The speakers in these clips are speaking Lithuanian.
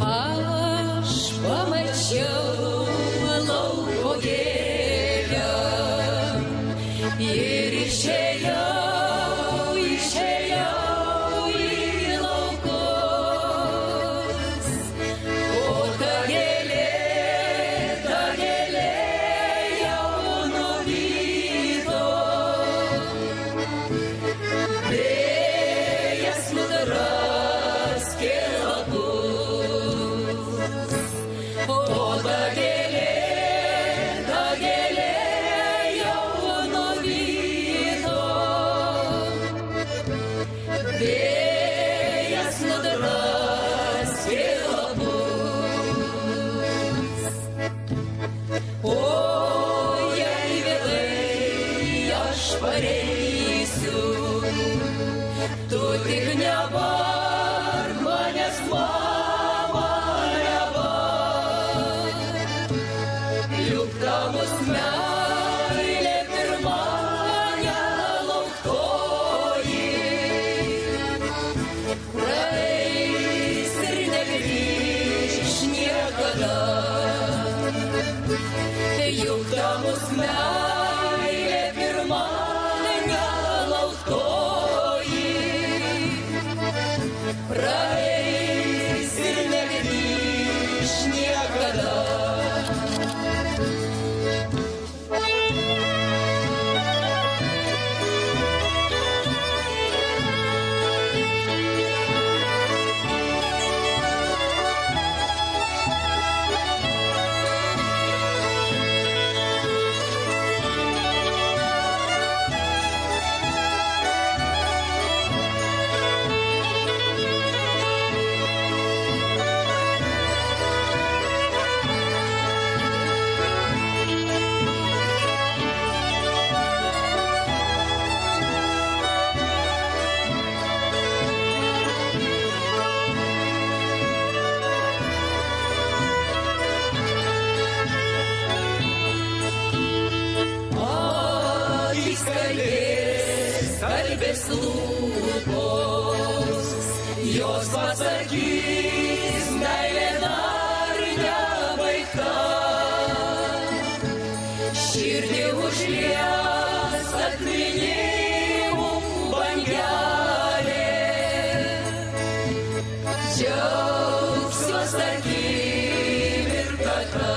Aš pamačiau lauko gėlę ir išėjau į laukus. O ta gėlė jau nuvyto, vėjas nudraskė lapus. O ta gėlė jau nuvyto, vėjas nudraskė lapus. O jei vėlai aš pareisiu, tu tik nebark manęs, mama, nebark. Juk tavos meilė pirma nelauktoji, praeis ir negrįš niekada. Juk tavos meilė pirma nelauktoji, praeis ir negrįš niekada. Kalbės lūpos, jos pasakys, meilė dar nebaigta. Širdį užlies atminimų bangelė, džiaugsiuos akimirką tą.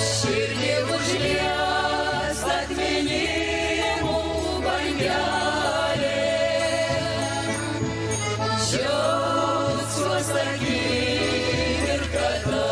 Širdį užlies atminimų bangelė, džiaugsiuos akimirką tą.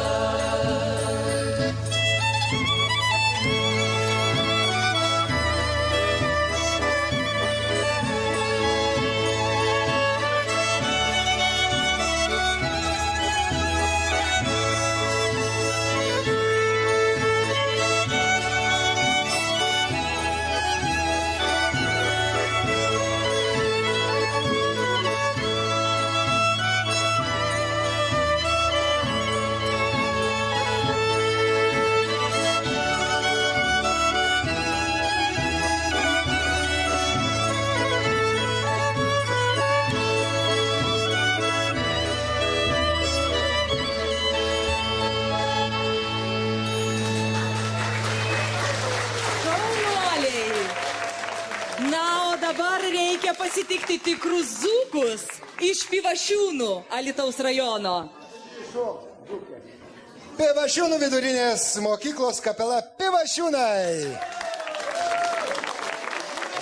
Dabar reikia pasitikti tikrus dzūkus iš Pivašiūnų, Alytaus rajono. Pivašiūnų vidurinės mokyklos kapela Pivašiūnai.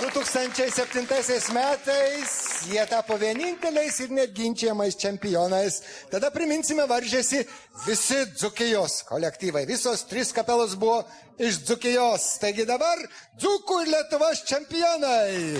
2007 metais jie tapo vieninteliais ir neginčiamais čempionais. Tada priminsime, varžėsi visi Dzūkijos kolektyvai. Visos 3 kapelos buvo iš Dzūkijos. Taigi dabar Dzūkų ir Lietuvos čempionai.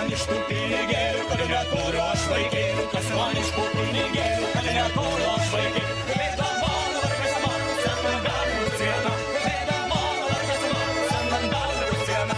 man iš tų pinigėlių, kad neturiu aš vaikėlių, kas man iš tų pinigėlių, kad neturiu aš vaikėlių. Bėda mano vargas man, sendant galvų sieną. Bėda mano vargas man, sendant galvų sieną.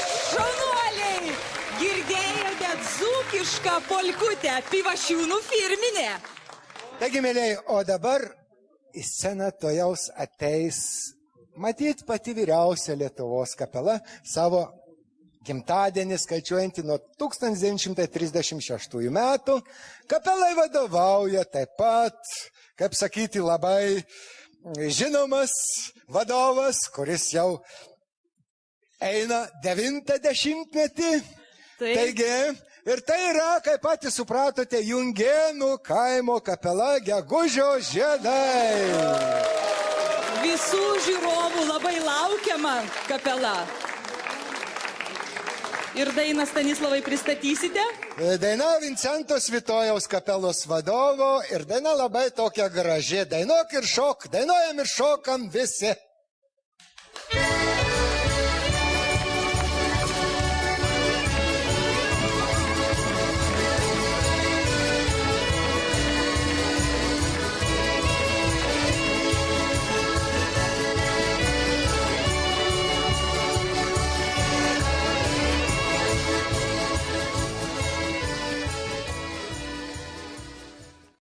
Šaunuoliai, girdėjote dzūkišką polkutę, Pivašiūnų firminė. Taigi, mėlyjei, o dabar į sceną tojaus ateis, matyt, pati vyriausia Lietuvos kapela, savo gimtadienį skaičiuojantį nuo 1936 metų. Kapelai vadovauja taip pat, kaip sakyti, labai žinomas vadovas, kuris jau eina 90-metį. Taip. Taigi, ir tai yra, kaip patys supratote, Jungėnų kaimo kapela Gegužio žiedai. Visų žiūrovų labai laukiama kapela. Ir dainą Stanislavai pristatysite? Daina Vincento Svitojaus kapelos vadovo ir daina labai tokia graži. Dainuok ir šok, dainuojam ir šokam visi.